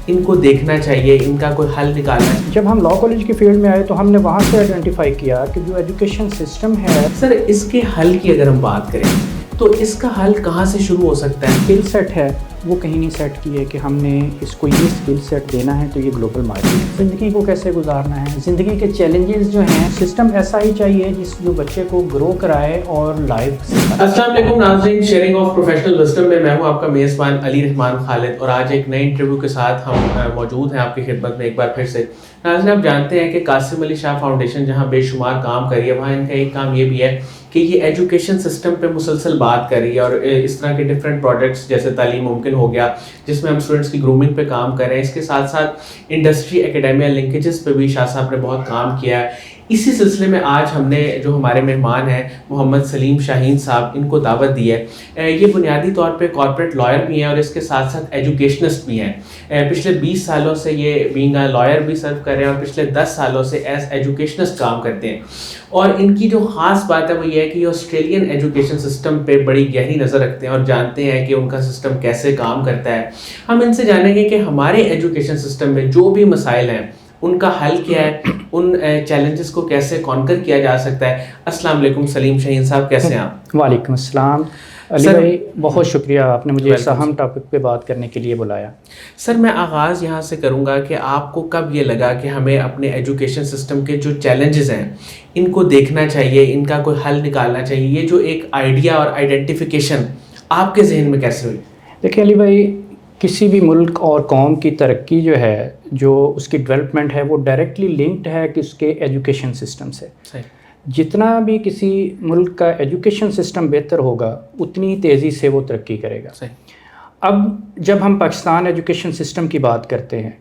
ان کو دیکھنا چاہیے, ان کا کوئی حل نکالنا چاہیے. جب ہم لاء کالج کی فیلڈ میں آئے تو ہم نے وہاں سے آئیڈینٹیفائی کیا کہ جو ایجوکیشن سسٹم ہے سر, اس کے حل کی اگر ہم بات کریں تو اس کا حل کہاں سے شروع ہو سکتا ہے؟ اسکل سیٹ ہے وہ کہیں نہیں سیٹ کی ہے کہ ہم نے اس کو یہ اسکل سیٹ دینا ہے تو یہ گلوبل مارکیٹ. زندگی کو کیسے گزارنا ہے, زندگی کے چیلنجز جو ہیں, سسٹم ایسا ہی چاہیے جس جو بچے کو گرو کرائے اور لائف. السلام علیکم ناظرین, شیئرنگ آف پروفیشنل وزڈم میں ہوں آپ کا میزبان علی رحمان خالد, اور آج ایک نئے انٹرویو کے ساتھ ہم موجود ہیں آپ کی خدمت میں ایک بار پھر سے. ناظرین, آپ جانتے ہیں کہ قاسم علی شاہ فاؤنڈیشن جہاں بے شمار کام کر رہی ہے, وہاں ان کا ایک کام یہ بھی ہے کہ یہ ایجوکیشن سسٹم پہ مسلسل بات کر رہی ہے, اور اس طرح کے ڈفرینٹ پروجیکٹس جیسے تعلیم ممکن ہو گیا جس میں ہم اسٹوڈنٹس کی گرومنگ پہ کام کر رہے ہیں. اس کے ساتھ ساتھ انڈسٹری اکیڈیمیا لنکیجز پہ بھی شاہ صاحب نے بہت کام کیا ہے. اسی سلسلے میں آج ہم نے جو ہمارے مہمان ہیں محمد سلیم شاہین صاحب, ان کو دعوت دی ہے. یہ بنیادی طور پہ کارپوریٹ لائر بھی ہیں اور اس کے ساتھ ساتھ ایجوکیشنسٹ بھی ہیں. پچھلے 20 سالوں سے یہ بینگ اے لائر بھی سرو کر رہے ہیں اور پچھلے 10 سالوں سے ایز ایجوکیشنسٹ کام کرتے ہیں. اور ان کی جو خاص بات ہے وہ یہ ہے کہ یہ آسٹریلین ایجوکیشن سسٹم پہ بڑی گہری نظر رکھتے ہیں اور جانتے ہیں کہ ان کا سسٹم کیسے کام کرتا ہے. ہم ان سے جانیں گے کہ ہمارے ایجوکیشن سسٹم میں جو بھی مسائل ہیں ان کا حل کیا ہے, ان چیلنجز کو کیسے کانکر کیا جا سکتا ہے. السلام علیکم سلیم شاہین صاحب, کیسے ہیں آپ؟ وعلیکم السلام علی بھائی, بہت شکریہ آپ نے مجھے اس اہم ٹاپک پہ بات کرنے کے لیے بلایا. سر, میں آغاز یہاں سے کروں گا کہ آپ کو کب یہ لگا کہ ہمیں اپنے ایجوکیشن سسٹم کے جو چیلنجز ہیں ان کو دیکھنا چاہیے, ان کا کوئی حل نکالنا چاہیے, یہ جو ایک آئیڈیا اور آئیڈینٹیفیکیشن آپ کے ذہن میں کیسے ہوئی؟ دیکھیں علی بھائی, کسی بھی ملک اور قوم کی ترقی جو ہے, جو اس کی ڈیولپمنٹ ہے, وہ ڈائریکٹلی لنکڈ ہے کہ اس کے ایجوکیشن سسٹم سے. جتنا بھی کسی ملک کا ایجوکیشن سسٹم بہتر ہوگا اتنی تیزی سے وہ ترقی کرے گا. اب جب ہم پاکستان ایجوکیشن سسٹم کی بات کرتے ہیں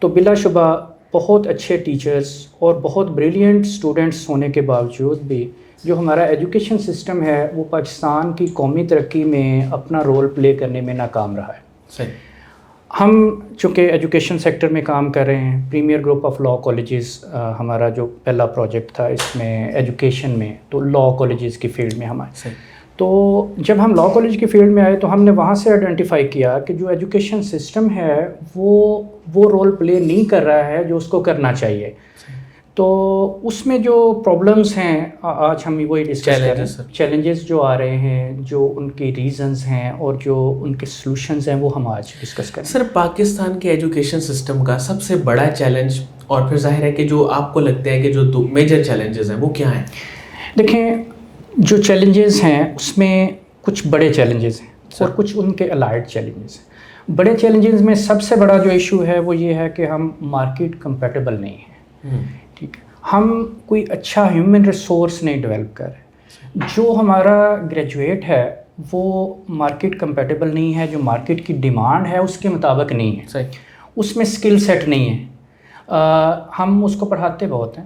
تو بلا شبہ بہت اچھے ٹیچرز اور بہت بریلینٹ اسٹوڈنٹس ہونے کے باوجود بھی جو ہمارا ایجوکیشن سسٹم ہے وہ پاکستان کی قومی ترقی میں اپنا رول پلے کرنے میں ناکام رہا ہے. ہم چونکہ ایجوکیشن سیکٹر میں کام کر رہے ہیں, premier group of law colleges ہمارا جو پہلا پروجیکٹ تھا اس میں ایجوکیشن میں, تو لاء کالجز کی فیلڈ میں ہمارے. تو جب ہم لاء کالج کی فیلڈ میں آئے تو ہم نے وہاں سے آئیڈینٹیفائی کیا کہ جو ایجوکیشن سسٹم ہے وہ رول پلے نہیں کر رہا ہے جو اس کو کرنا چاہیے. تو اس میں جو پرابلمس ہیں آج ہم وہی ڈسکس کر رہے ہیں, چیلنجز جو آ رہے ہیں, جو ان کی ریزنز ہیں اور جو ان کے سلوشنز ہیں, وہ ہم آج ڈسکس کریں. سر, پاکستان کے ایجوکیشن سسٹم کا سب سے بڑا چیلنج اور پھر ظاہر ہے کہ جو آپ کو لگتا ہے کہ جو میجر چیلنجز ہیں وہ کیا ہیں؟ دیکھیں, جو چیلنجز ہیں اس میں کچھ بڑے چیلنجز ہیں اور کچھ ان کے الائڈ چیلنجز ہیں. بڑے چیلنجز میں سب سے بڑا جو ایشو ہے وہ یہ ہے کہ ہم مارکیٹ کمپیٹیبل نہیں ہیں. ٹھیک ہے, ہم کوئی اچھا ہیومن ریسورس نہیں ڈیولپ کر رہے. جو ہمارا گریجویٹ ہے وہ مارکیٹ کمپیٹیبل نہیں ہے, جو مارکیٹ کی ڈیمانڈ ہے اس کے مطابق نہیں ہے. اس میں اسکل سیٹ نہیں ہے. ہم اس کو پڑھاتے بہت ہیں,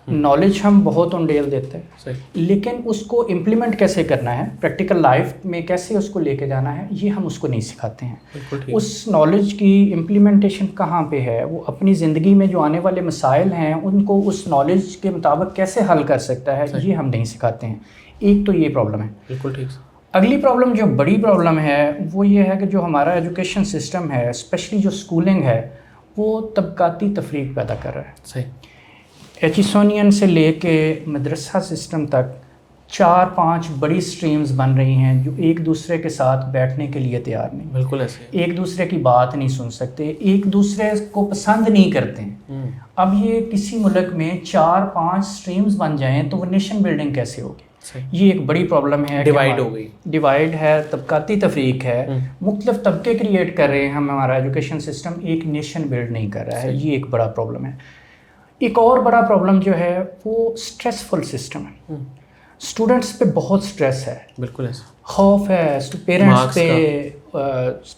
نالج ہم بہت آن ڈیل دیتے ہیں, لیکن اس کو امپلیمنٹ کیسے کرنا ہے, پریکٹیکل لائف میں کیسے اس کو لے کے جانا ہے, یہ ہم اس کو نہیں سکھاتے ہیں. اس نالج کی امپلیمنٹیشن کہاں پہ ہے, وہ اپنی زندگی میں جو آنے والے مسائل ہیں ان کو اس نالج کے مطابق کیسے حل کر سکتا ہے, یہ ہم نہیں سکھاتے ہیں. ایک تو یہ پرابلم ہے. بالکل ٹھیک. اگلی پرابلم جو بڑی پرابلم ہے وہ یہ ہے کہ جو ہمارا ایجوکیشن سسٹم ہے, اسپیشلی جو اسکولنگ ہے, وہ طبقاتی تفریق پیدا کر رہا ہے. صحیح. ایچیسونین سے لے کے مدرسہ سسٹم تک 4-5 بڑی سٹریمز بن رہی ہیں جو ایک دوسرے کے ساتھ بیٹھنے کے لیے تیار نہیں. بالکل ایسے, ایک دوسرے کی بات نہیں سن سکتے, ایک دوسرے کو پسند نہیں کرتے ہیں. اب یہ کسی ملک میں 4-5 سٹریمز بن جائیں تو وہ نیشن بلڈنگ کیسے ہوگی؟ یہ ایک بڑی پرابلم ہے. ڈیوائڈ ہو گئی, ڈیوائڈ ہے, طبقاتی تفریق ہے, مختلف طبقے کریٹ کر رہے ہیں. ہمارا ایجوکیشن سسٹم ایک نیشن بلڈ نہیں کر رہا ہے. یہ ایک بڑا پرابلم ہے. ایک اور بڑا پرابلم جو ہے وہ اسٹریسفل سسٹم ہے. اسٹوڈنٹس پہ بہت اسٹریس ہے. بالکل ایسا. خوف ہے پیرنٹس پہ,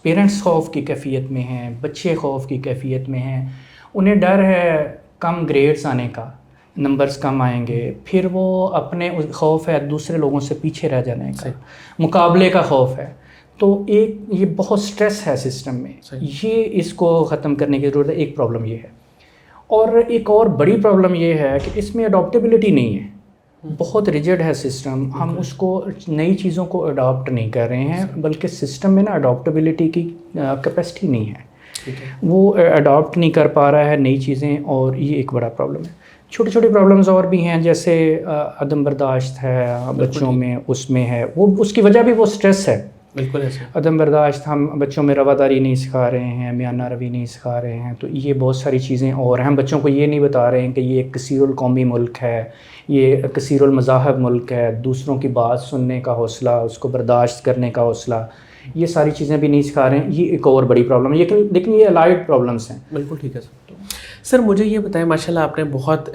پیرنٹس خوف کی کیفیت میں ہیں, بچے خوف کی کیفیت میں ہیں. انہیں ڈر ہے کم گریڈز آنے کا, نمبرز کم آئیں گے, پھر وہ اپنے خوف ہے دوسرے لوگوں سے پیچھے رہ جانے کا, مقابلے کا خوف ہے. تو ایک یہ بہت اسٹریس ہے سسٹم میں. یہ اس کو ختم کرنے کی ضرورت ہے. ایک پرابلم یہ ہے. اور ایک اور بڑی پرابلم یہ ہے کہ اس میں اڈاپٹیبلٹی نہیں ہے. بہت ریجڈ ہے سسٹم. ہم اس کو نئی چیزوں کو اڈاپٹ نہیں کر رہے ہیں, بلکہ سسٹم میں نا اڈاپٹیبلٹی کی کیپیسٹی نہیں ہے. وہ اڈاپٹ نہیں کر پا رہا ہے نئی چیزیں، اور یہ ایک بڑا پرابلم ہے. چھوٹے چھوٹے پرابلمز اور بھی ہیں، جیسے عدم برداشت ہے بچوں میں، اس میں ہے وہ، اس کی وجہ بھی وہ سٹریس ہے. بالکل ایسا عدم برداشت، ہم بچوں میں رواداری نہیں سکھا رہے ہیں، میانہ روی نہیں سکھا رہے ہیں، تو یہ بہت ساری چیزیں اور ہیں. ہم بچوں کو یہ نہیں بتا رہے ہیں کہ یہ ایک کثیر القومی ملک ہے، یہ کثیر المذاہب ملک ہے، دوسروں کی بات سننے کا حوصلہ، اس کو برداشت کرنے کا حوصلہ، یہ ساری چیزیں بھی نہیں سکھا رہے ہیں. یہ ایک اور بڑی پرابلم ہے، لیکن یہ الائڈ پرابلمس ہیں. بالکل ٹھیک ہے سر. مجھے یہ بتائیں، ماشاء اللہ آپ نے بہت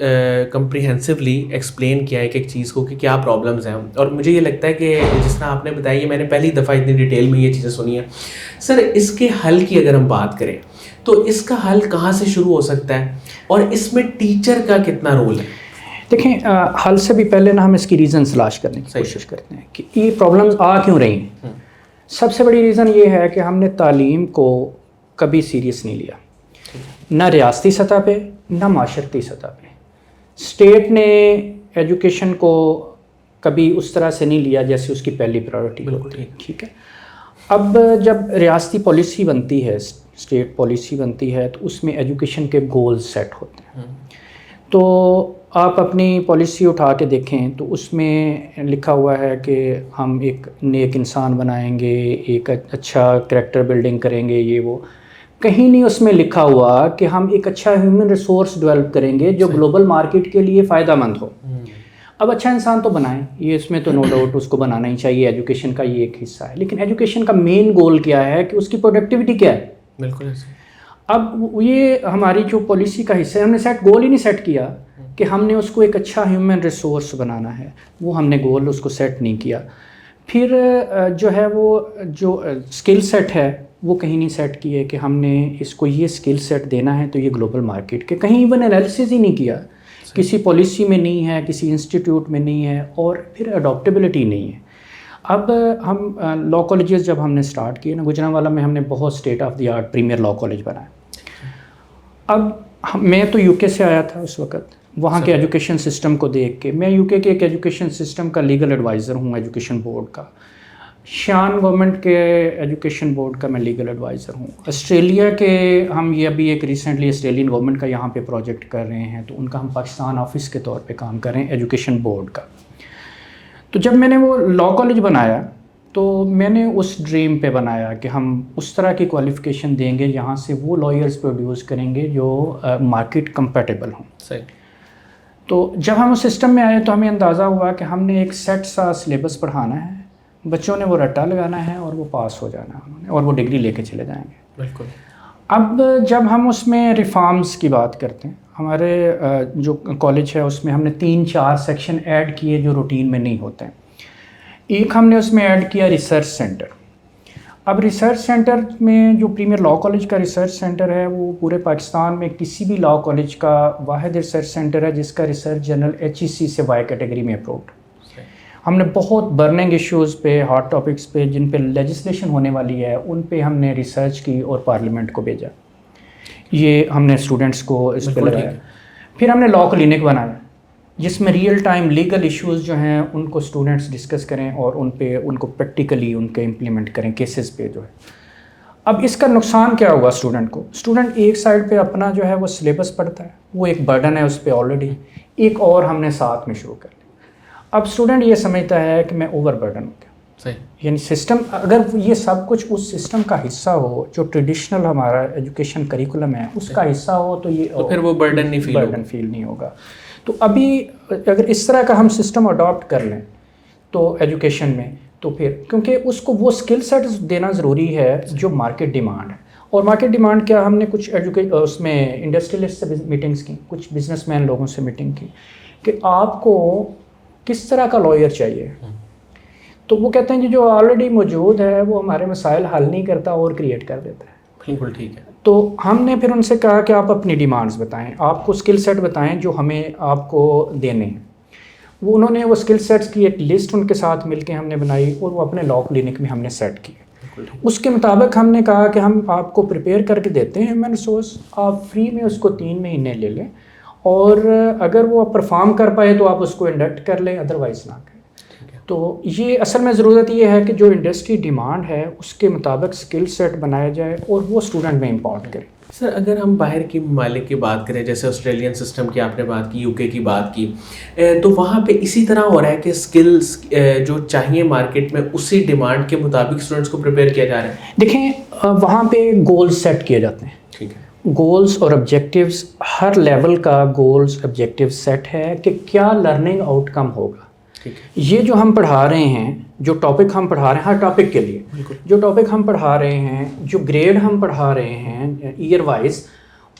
کمپریہنسولی ایکسپلین کیا ایک چیز کو کہ کیا پرابلمز ہیں، اور مجھے یہ لگتا ہے کہ جس طرح آپ نے بتایا، یہ میں نے پہلی دفعہ اتنی ڈیٹیل میں یہ چیزیں سنی ہیں. سر اس کے حل کی اگر ہم بات کریں تو اس کا حل کہاں سے شروع ہو سکتا ہے، اور اس میں ٹیچر کا کتنا رول ہے؟ دیکھیں، حل سے بھی پہلے نا ہم اس کی ریزنس تلاش کرنے کی کوشش کرتے ہیں کہ یہ پرابلمز آ کیوں رہی ہیں. سب سے بڑی ریزن یہ ہے کہ ہم نے تعلیم کو کبھی سیریس نہیں لیا، نہ ریاستی سطح پہ نہ معاشرتی سطح پہ. اسٹیٹ نے ایجوکیشن کو کبھی اس طرح سے نہیں لیا جیسے اس کی پہلی پرائیورٹی ہوتی ہے. ٹھیک ہے، اب جب ریاستی پالیسی بنتی ہے، اسٹیٹ پالیسی بنتی ہے، تو اس میں ایجوکیشن کے گولز سیٹ ہوتے ہیں. تو آپ اپنی پالیسی اٹھا کے دیکھیں تو اس میں لکھا ہوا ہے کہ ہم ایک نیک انسان بنائیں گے، ایک اچھا کریکٹر بلڈنگ کریں گے، یہ وہ. کہیں نہیں اس میں لکھا ہوا کہ ہم ایک اچھا ہیومن ریسورس ڈیولپ کریں گے جو گلوبل مارکیٹ کے لیے فائدہ مند ہو. اب اچھا انسان تو بنائیں، یہ اس میں تو نو ڈاؤٹ اس کو بنانا ہی چاہیے، ایجوکیشن کا یہ ایک حصہ ہے. لیکن ایجوکیشن کا مین گول کیا ہے کہ اس کی پروڈکٹیوٹی کیا ہے. بالکل. اب یہ ہماری جو پالیسی کا حصہ ہے، ہم نے گول ہی نہیں سیٹ کیا کہ ہم نے اس کو ایک اچھا ہیومن ریسورس بنانا ہے. وہ ہم نے گول اس کو سیٹ نہیں کیا. پھر جو ہے وہ جو اسکل سیٹ ہے وہ کہیں نہیں سیٹ کیے کہ ہم نے اس کو یہ اسکل سیٹ دینا ہے تو یہ گلوبل مارکیٹ کے، کہیں ایون انالیسس ہی نہیں کیا. کسی پالیسی میں نہیں ہے، کسی انسٹیٹیوٹ میں نہیں ہے، اور پھر اڈاپٹیبلٹی نہیں ہے. اب ہم لاء کالجز جب ہم نے اسٹارٹ کیے نا، گجرانوالہ میں ہم نے بہت state of the art premier law college بنایا. اب میں تو یو کے سے آیا تھا اس وقت، وہاں کے ایجوکیشن سسٹم کو دیکھ کے، میں یو کے ایک ایجوکیشن سسٹم کا لیگل ایڈوائزر ہوں، ایجوکیشن بورڈ کا. شان گورنمنٹ کے ایجوکیشن بورڈ کا میں لیگل ایڈوائزر ہوں. آسٹریلیا کے ہم یہ ابھی ایک ریسنٹلی آسٹریلین گورنمنٹ کا یہاں پہ پروجیکٹ کر رہے ہیں، تو ان کا ہم پاکستان آفس کے طور پہ کام کر رہے ہیں ایجوکیشن بورڈ کا. تو جب میں نے وہ لاء کالج بنایا تو میں نے اس ڈریم پہ بنایا کہ ہم اس طرح کی کوالیفیکیشن دیں گے یہاں سے وہ لائرز پروڈیوس کریں گے جو مارکیٹ کمپیٹیبل ہوں. صحیح. تو جب ہم اس سسٹم میں آئے تو ہمیں اندازہ ہوا کہ ہم نے ایک سیٹ سا سلیبس پڑھانا ہے، بچوں نے وہ رٹا لگانا ہے اور وہ پاس ہو جانا ہے انہوں نے، اور وہ ڈگری لے کے چلے جائیں گے. بالکل. اب جب ہم اس میں ریفارمز کی بات کرتے ہیں، ہمارے جو کالج ہے اس میں ہم نے 3-4 سیکشن ایڈ کیے جو روٹین میں نہیں ہوتے ہیں. ایک ہم نے اس میں ایڈ کیا ریسرچ سینٹر. اب ریسرچ سینٹر میں جو پریمیئر لاء کالج کا ریسرچ سینٹر ہے، وہ پورے پاکستان میں کسی بھی لاء کالج کا واحد ریسرچ سینٹر ہے جس کا ریسرچ جنرل HEC سے وائی کیٹیگری میں اپرووڈ. ہم نے بہت برننگ ایشوز پہ، ہاٹ ٹاپکس پہ، جن پہ لیجسلیشن ہونے والی ہے، ان پہ ہم نے ریسرچ کی اور پارلیمنٹ کو بھیجا. یہ ہم نے اسٹوڈنٹس کو اس پہ لگایا. پھر ہم نے لاء کلینک بنایا جس میں ریئل ٹائم لیگل ایشوز جو ہیں ان کو اسٹوڈنٹس ڈسکس کریں اور ان کو پریکٹیکلی ان کے امپلیمنٹ کریں کیسز پہ جو ہے. اب اس کا نقصان کیا ہوگا اسٹوڈنٹ کو؟ اسٹوڈنٹ ایک سائڈ پہ اپنا جو ہے وہ سلیبس پڑھتا ہے، وہ ایک برڈن ہے اس پہ آلریڈی، ایک اور ہم نے ساتھ میں شروع کر لیا. اب اسٹوڈنٹ یہ سمجھتا ہے کہ میں اوور برڈن ہو گیا. صحیح. یعنی سسٹم، اگر یہ سب کچھ اس سسٹم کا حصہ ہو جو ٹریڈیشنل ہمارا ایجوکیشن کریکولم ہے اس کا حصہ ہو تو یہ پھر وہ برڈن فیل نہیں ہوگا. تو ابھی اگر اس طرح کا ہم سسٹم اڈاپٹ کر لیں تو ایجوکیشن میں، تو پھر کیونکہ اس کو وہ اسکل سیٹ دینا ضروری ہے جو مارکیٹ ڈیمانڈ ہے. اور مارکیٹ ڈیمانڈ کیا، ہم نے کچھ اس میں انڈسٹریلسٹ سے میٹنگز کی، کچھ بزنس مین لوگوں سے میٹنگ کی کہ آپ کو کس طرح کا لائر چاہیے. تو وہ کہتے ہیں کہ جو آلریڈی موجود ہے وہ ہمارے مسائل حل نہیں کرتا اور کریٹ کر دیتا ہے. بالکل ٹھیک ہے. تو ہم نے پھر ان سے کہا کہ آپ اپنی ڈیمانڈز بتائیں، آپ کو اسکل سیٹ بتائیں جو ہمیں آپ کو دینے ہیں. وہ انہوں نے وہ اسکل سیٹس کی ایک لسٹ ان کے ساتھ مل کے ہم نے بنائی اور وہ اپنے لاء کلینک میں ہم نے سیٹ کیے. اس کے مطابق ہم نے کہا کہ ہم آپ کو پریپیئر کر کے دیتے ہیں ہیومن ریسورس، آپ فری میں اس کو 3 مہینے لے لیں، اور اگر وہ پرفارم کر پائے تو آپ اس کو انڈکٹ کر لیں، ادروائز نہ کریں. تو یہ اصل میں ضرورت یہ ہے کہ جو انڈسٹری ڈیمانڈ ہے اس کے مطابق اسکل سیٹ بنایا جائے اور وہ اسٹوڈنٹ میں امپورٹ کرے. سر اگر ہم باہر کی ممالک کی بات کریں, جیسے آسٹریلین سسٹم کی آپ نے بات کی, UK کی بات کی, تو وہاں پہ اسی طرح ہو رہا ہے کہ اسکلس جو چاہیے مارکیٹ میں اسی ڈیمانڈ کے مطابق اسٹوڈنٹس کو پریپیئر کیا جا رہا ہے؟ دیکھیں وہاں پہ گولز سیٹ کیے جاتے ہیں. ٹھیک ہے. گولز اور آبجیکٹیوز, ہر لیول کا گولز آبجیکٹیو سیٹ ہے کہ کیا لرننگ آؤٹ کم ہوگا. یہ جو ہم پڑھا رہے ہیں, جو ٹاپک ہم پڑھا رہے ہیں, ہر ٹاپک کے لیے جو ٹاپک ہم پڑھا رہے ہیں, جو گریڈ ہم پڑھا رہے ہیں ایئر وائز,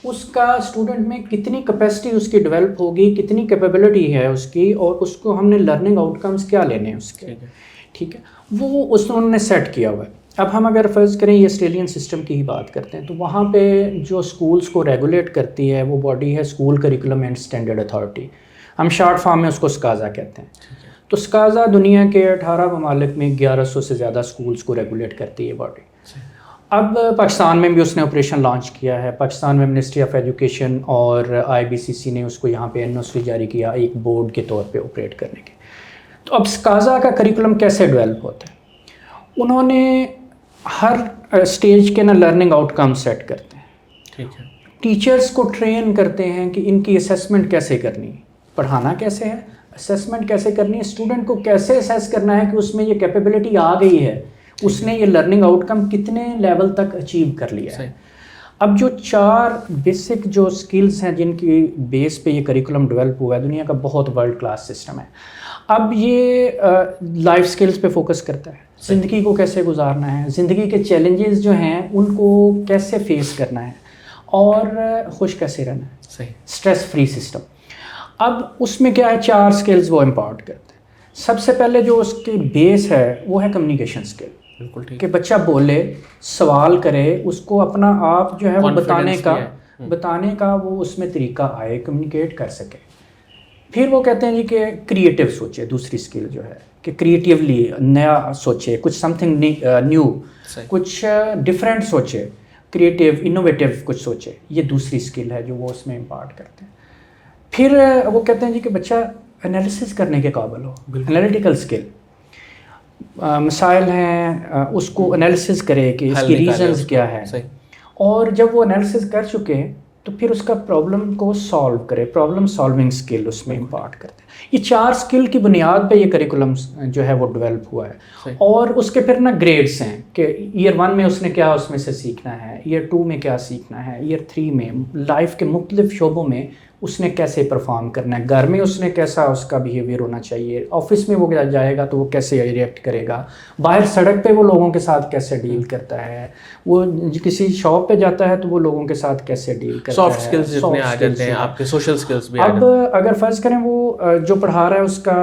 اس کا اسٹوڈنٹ میں کتنی کیپیسٹی اس کی ڈیولپ ہوگی, کتنی کیپیبلٹی ہے اس کی, اور اس کو ہم نے لرننگ آؤٹ کمز کیا لینے ہیں اس کے. ٹھیک ہے, وہ اس انہوں نے سیٹ کیا ہوا ہے. اب ہم اگر فرض کریں یہ آسٹریلین سسٹم کی ہی بات کرتے ہیں, تو وہاں پہ جو اسکولس کو ریگولیٹ کرتی ہے وہ باڈی ہے school curriculum and standard authority. ہم شارٹ فارم میں اس کو سکازا کہتے ہیں. تو سکازا دنیا کے 18 ممالک میں 1100 سے زیادہ اسکولس کو ریگولیٹ کرتی ہے باڈی. اب پاکستان میں بھی اس نے آپریشن لانچ کیا ہے. پاکستان میں منسٹری آف ایجوکیشن اور IBCC نے اس کو یہاں پہ NOC جاری کیا ایک بورڈ کے طور پہ آپریٹ کرنے کے. تو اب سکازا کا کریکولم کیسے ڈیولپ ہوتا ہے؟ انہوں نے ہر اسٹیج کے نا لرننگ آؤٹ کم سیٹ کرتے ہیں. ٹھیک ہے. ٹیچرس کو ٹرین کرتے ہیں کہ ان کی اسیسمنٹ کیسے کرنی ہے, پڑھانا کیسے ہے, اسیسمنٹ کیسے کرنی ہے, اسٹوڈنٹ کو کیسے اسیس کرنا ہے کہ اس میں یہ کیپیبلٹی آ گئی ہے, اس نے یہ لرننگ آؤٹ کم کتنے لیول تک اچیو کر لیا ہے. اب جو 4 بیسک جو اسکلز ہیں جن کی بیس پہ یہ کریکولم ڈیولپ ہوا ہے, دنیا کا بہت ورلڈ کلاس سسٹم ہے. اب یہ لائف اسکلز پہ فوکس کرتا ہے, زندگی کو کیسے گزارنا ہے, زندگی کے چیلنجز جو ہیں ان کو کیسے فیس کرنا ہے, اور خوش کیسے رہنا ہے, اسٹریس فری سسٹم. اب اس میں کیا ہے, 4 اسکلز وہ امپارٹ کرتے ہیں. سب سے پہلے جو اس کی بیس ہے وہ ہے کمیونیکیشن اسکل. بالکل ٹھیک, کہ بچہ بولے, سوال کرے, اس کو اپنا آپ جو ہے وہ بتانے کا وہ اس میں طریقہ آئے, کمیونیکیٹ کر سکے. پھر وہ کہتے ہیں جی کہ کریٹیو سوچے, دوسری اسکل جو ہے کہ کریٹیولی نیا سوچے, کچھ سم تھنگ نیو, کچھ ڈفرینٹ سوچے, کریٹیو انوویٹیو کچھ سوچے. یہ دوسری اسکل ہے جو وہ اس میں امپارٹ کرتے ہیں. پھر وہ کہتے ہیں جی کہ بچہ انالیسس کرنے کے قابل ہو, انالیٹیکل اسکل, مسائل ہیں اس کو انالیسس کرے کہ اس کی ریزنز کیا ہے, اور جب وہ انالیسس کر چکے تو پھر اس کا پرابلم کو سالو کرے, پرابلم سالونگ اسکل اس میں امپارٹ کرتے ہیں. یہ 4 اسکل کی بنیاد پہ یہ کریکولم جو ہے وہ ڈیولپ ہوا ہے. اور اس کے پھر نا گریڈس ہیں کہ ایئر 1 میں اس نے کیا اس میں سے سیکھنا ہے, ایئر 2 میں کیا سیکھنا ہے, ایئر 3 میں لائف کے مختلف شعبوں میں اس نے کیسے پرفارم کرنا ہے, گھر میں اس نے کیسا اس کا بیہیویئر ہونا چاہیے, آفس میں وہ جائے گا تو وہ کیسے ریئیکٹ کرے گا, باہر سڑک پہ وہ لوگوں کے ساتھ کیسے ڈیل کرتا ہے, وہ کسی شاپ پہ جاتا ہے تو وہ لوگوں کے ساتھ کیسے ڈیل کرتا ہے. سافٹ اسکلز جتنے آ جاتے ہیں, آپ کے سوشل اسکلز بھی. اب اگر فرض کریں وہ جو پڑھا رہا ہے اس کا,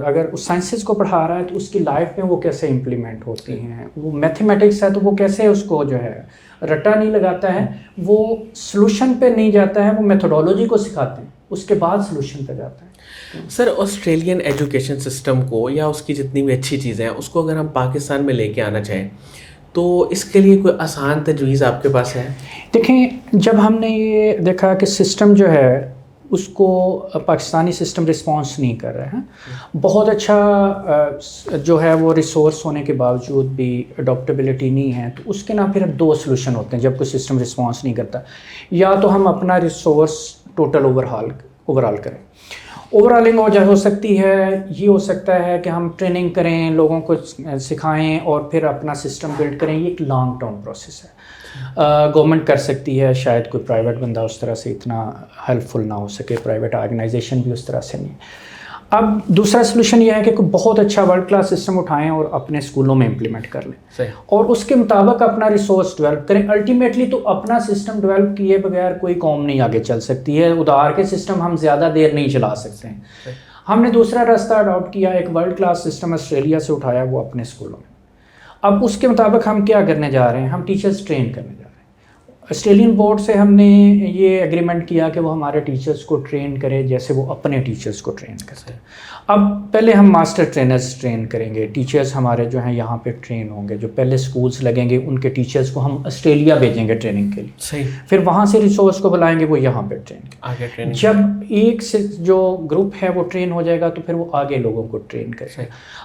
اگر اس سائنسز کو پڑھا رہا ہے تو اس کی لائف میں وہ کیسے امپلیمنٹ ہوتی ہیں, وہ میتھمیٹکس ہے تو وہ کیسے اس کو جو ہے رٹا نہیں لگاتا ہے, وہ سلوشن پہ نہیں جاتا ہے, وہ میتھڈولوجی کو سکھاتے ہیں, اس کے بعد سلوشن پہ جاتا ہے. سر آسٹریلین ایجوکیشن سسٹم کو یا اس کی جتنی بھی اچھی چیزیں ہیں اس کو اگر ہم پاکستان میں لے کے آنا چاہیں تو اس کے لیے کوئی آسان تجویز آپ کے پاس ہے؟ دیکھیں, جب ہم نے یہ دیکھا کہ سسٹم جو ہے اس کو پاکستانی سسٹم رسپانس نہیں کر رہا ہے, بہت اچھا جو ہے وہ ریسورس ہونے کے باوجود بھی اڈاپٹیبلٹی نہیں ہے, تو اس کے نا پھر 2 سلوشن ہوتے ہیں جب کوئی سسٹم رسپانس نہیں کرتا. یا تو ہم اپنا ریسورس ٹوٹل اوور آل کریں. اوورالنگ ہو سکتی ہے, یہ ہو سکتا ہے کہ ہم ٹریننگ کریں, لوگوں کو سکھائیں اور پھر اپنا سسٹم بلڈ کریں. یہ ایک لانگ ٹرم پروسیس ہے. گورنمنٹ کر سکتی ہے, شاید کوئی پرائیویٹ بندہ اس طرح سے اتنا ہیلپ فل نہ ہو سکے, پرائیویٹ آرگنائزیشن بھی اس طرح سے نہیں. اب دوسرا سلوشن یہ ہے کہ کوئی بہت اچھا ورلڈ کلاس سسٹم اٹھائیں اور اپنے اسکولوں میں امپلیمنٹ کر لیں, اور اس کے مطابق اپنا ریسورس ڈیولپ کریں. الٹیمیٹلی تو اپنا سسٹم ڈیولپ کیے بغیر کوئی قوم نہیں آگے چل سکتی ہے. ادھار کے سسٹم ہم زیادہ دیر نہیں چلا سکتے ہیں. ہم نے دوسرا راستہ اڈاپٹ کیا, ایک ورلڈ کلاس سسٹم آسٹریلیا سے اٹھایا, وہ اپنے اسکولوں میں. اب اس کے مطابق ہم کیا کرنے جا رہے ہیں, ہم ٹیچرز ٹرین کرنے جا رہے ہیں. آسٹریلین بورڈ سے ہم نے یہ ایگریمنٹ کیا کہ وہ ہمارے ٹیچرز کو ٹرین کرے جیسے وہ اپنے ٹیچرز کو ٹرین کرتے ہیں. اب پہلے ہم ماسٹر ٹرینرز ٹرین کریں گے, ٹیچرز ہمارے جو ہیں یہاں پہ ٹرین ہوں گے, جو پہلے سکولز لگیں گے ان کے ٹیچرز کو ہم آسٹریلیا بھیجیں گے ٹریننگ کے لیے. صحیح. پھر وہاں سے ریسورس کو بلائیں گے, وہ یہاں پہ ٹرین. جب ایک سے جو گروپ ہے وہ ٹرین ہو جائے گا تو پھر وہ آگے لوگوں کو ٹرین کرے گا.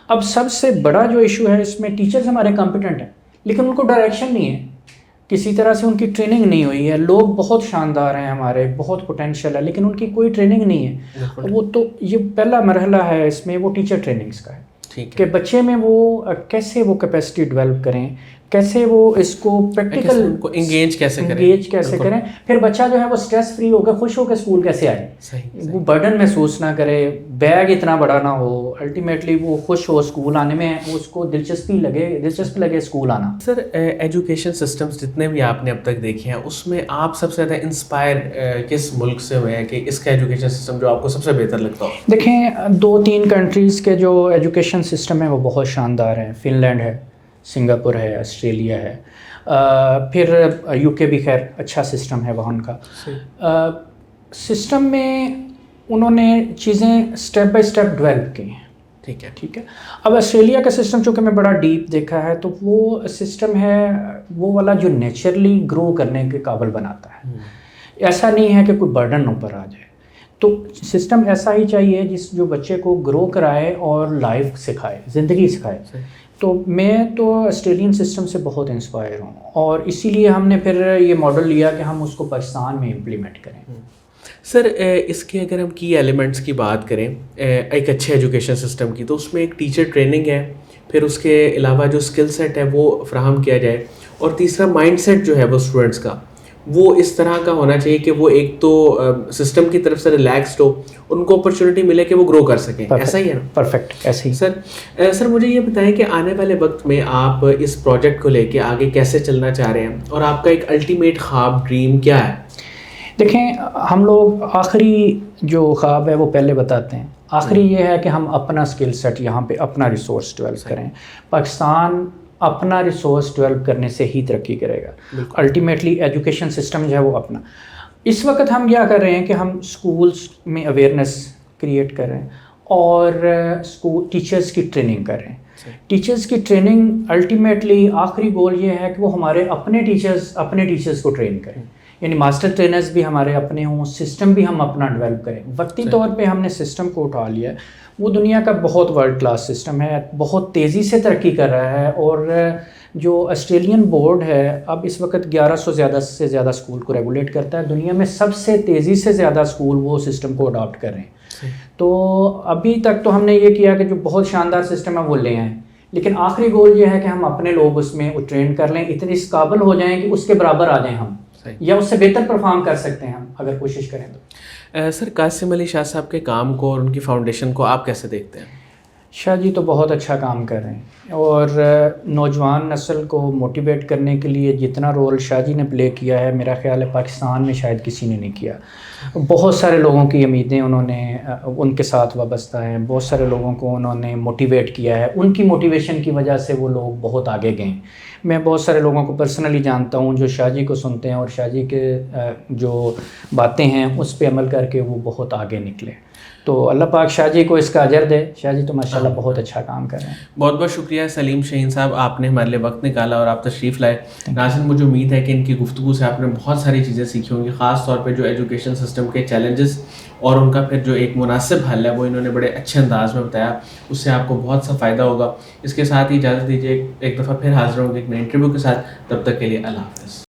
اب سب سے بڑا جو ایشو ہے اس میں, ٹیچرز ہمارے کمپیٹنٹ ہیں لیکن ان کو ڈائریکشن نہیں ہے, کسی طرح سے ان کی ٹریننگ نہیں ہوئی ہے. لوگ بہت شاندار ہیں ہمارے, بہت پوٹینشیل ہے, لیکن ان کی کوئی ٹریننگ نہیں ہے. وہ تو یہ پہلا مرحلہ ہے اس میں, وہ ٹیچر ٹریننگز کا ہے کہ بچے میں وہ کیسے وہ کیپیسٹی ڈیولپ کریں, کیسے وہ اس کو پریکٹیکل انگیج کیسے کریں. پھر بچہ جو ہے وہ اسٹریس فری ہو کے خوش ہو کے اسکول کیسے آئے, وہ برڈن محسوس نہ کرے, بیگ اتنا بڑا نہ ہو, الٹیمیٹلی وہ خوش ہو اسکول آنے میں, اس کو دلچسپی لگے اسکول آنا. سر ایجوکیشن سسٹمز جتنے بھی آپ نے اب تک دیکھے ہیں اس میں آپ سب سے زیادہ انسپائر کس ملک سے ہوئے ہیں کہ اس کا ایجوکیشن سسٹم جو آپ کو سب سے بہتر لگتا ہو؟ دیکھیں 2-3 کنٹریز کے جو ایجوکیشن سسٹم ہے وہ بہت شاندار ہیں. فن لینڈ ہے, سنگاپور ہے, آسٹریلیا ہے, پھر یو کے بھی خیر اچھا سسٹم ہے وہاں کا. سسٹم میں انہوں نے چیزیں اسٹیپ بائی اسٹیپ ڈیولپ کی ہیں. ٹھیک ہے. اب آسٹریلیا کا سسٹم چونکہ میں بڑا ڈیپ دیکھا ہے تو وہ سسٹم ہے وہ والا جو نیچرلی گرو کرنے کے قابل بناتا ہے. ایسا نہیں ہے کہ کوئی برڈن اوپر آ جائے. تو سسٹم ایسا ہی چاہیے جو بچے کو گرو کرائے اور لائف سکھائے, زندگی سکھائے. تو میں تو آسٹریلین سسٹم سے بہت انسپائر ہوں, اور اسی لیے ہم نے پھر یہ ماڈل لیا کہ ہم اس کو پاکستان میں امپلیمنٹ کریں. سر اس کے اگر ہم کی ایلیمنٹس کی بات کریں ایک اچھے ایجوکیشن سسٹم کی, تو اس میں ایک ٹیچر ٹریننگ ہے, پھر اس کے علاوہ جو اسکل سیٹ ہے وہ فراہم کیا جائے, اور تیسرا مائنڈ سیٹ جو ہے وہ اسٹوڈنٹس کا وہ اس طرح کا ہونا چاہیے کہ وہ ایک تو سسٹم کی طرف سے ریلیکسڈ ہو, ان کو اپرچونٹی ملے کہ وہ گرو کر سکیں. ایسا ہی ہے نا؟ پرفیکٹ ایسے ہی. سر مجھے یہ بتائیں کہ آنے والے وقت میں آپ اس پروجیکٹ کو لے کے آگے کیسے چلنا چاہ رہے ہیں, اور آپ کا ایک الٹیمیٹ خواب ڈریم کیا ہے؟ دیکھیں ہم لوگ آخری جو خواب ہے وہ پہلے بتاتے ہیں. آخری یہ ہے کہ ہم اپنا اسکل سیٹ یہاں پہ اپنا ریسورس ڈیولپ کریں. پاکستان اپنا ریسورس ڈیولپ کرنے سے ہی ترقی کرے گا. الٹیمیٹلی ایجوکیشن سسٹم جو ہے وہ اپنا. اس وقت ہم کیا کر رہے ہیں کہ ہم اسکولس میں اویئرنیس کریٹ کر رہے ہیں اور ٹیچرس کی ٹریننگ کر رہے ہیں. ٹیچرس کی ٹریننگ الٹیمیٹلی آخری گول یہ ہے کہ وہ ہمارے اپنے ٹیچرس کو ٹرین کریں, یعنی ماسٹر ٹرینرز بھی ہمارے اپنے ہوں, سسٹم بھی ہم اپنا ڈیولپ کریں. وقتی طور پہ ہم نے سسٹم کو اٹھا لیا ہے, وہ دنیا کا بہت ورلڈ کلاس سسٹم ہے, بہت تیزی سے ترقی کر رہا ہے. اور جو آسٹریلین بورڈ ہے اب اس وقت 1100 سے زیادہ اسکول کو ریگولیٹ کرتا ہے. دنیا میں سب سے تیزی سے زیادہ اسکول وہ سسٹم کو اڈاپٹ کر رہے ہیں. تو ابھی تک تو ہم نے یہ کیا کہ جو بہت شاندار سسٹم ہے وہ لے آئیں, لیکن آخری گول یہ ہے کہ ہم اپنے لوگ اس میں ٹرین کر لیں, اتنے اس قابل ہو جائیں کہ اس کے برابر آ جائیں ہم, یا اس سے بہتر پرفارم کر سکتے ہیں ہم اگر کوشش کریں تو. سر قاسم علی شاہ صاحب کے کام کو اور ان کی فاؤنڈیشن کو آپ کیسے دیکھتے ہیں؟ شاہ جی تو بہت اچھا کام کر رہے ہیں, اور نوجوان نسل کو موٹیویٹ کرنے کے لیے جتنا رول شاہ جی نے پلے کیا ہے میرا خیال ہے پاکستان میں شاید کسی نے نہیں کیا. بہت سارے لوگوں کی امیدیں انہوں نے ان کے ساتھ وابستہ ہیں, بہت سارے لوگوں کو انہوں نے موٹیویٹ کیا ہے, ان کی موٹیویشن کی وجہ سے وہ لوگ بہت آگے گئے. میں بہت سارے لوگوں کو پرسنلی جانتا ہوں جو شاہ جی کو سنتے ہیں اور شاہ جی کے جو باتیں ہیں اس پہ عمل کر کے وہ بہت آگے نکلے. تو اللہ پاک شاہ جی کو اس کا اجر دے. شاہ جی تو ماشاءاللہ بہت اچھا کام کر رہے ہیں. بہت بہت شکریہ سلیم شاہین صاحب, آپ نے ہمارے لیے وقت نکالا اور آپ تشریف لائے. ناظرین مجھے امید ہے کہ ان کی گفتگو سے آپ نے بہت ساری چیزیں سیکھی ہوں گی, خاص طور پہ جو ایجوکیشن سسٹم کے چیلنجز اور ان کا پھر جو ایک مناسب حل ہے وہ انہوں نے بڑے اچھے انداز میں بتایا, اس سے آپ کو بہت سا فائدہ ہوگا. اس کے ساتھ ہی اجازت دیجیے, ایک دفعہ پھر حاضر ہوں گے ایک نئے انٹرویو کے ساتھ. تب تک کے لیے اللہ حافظ.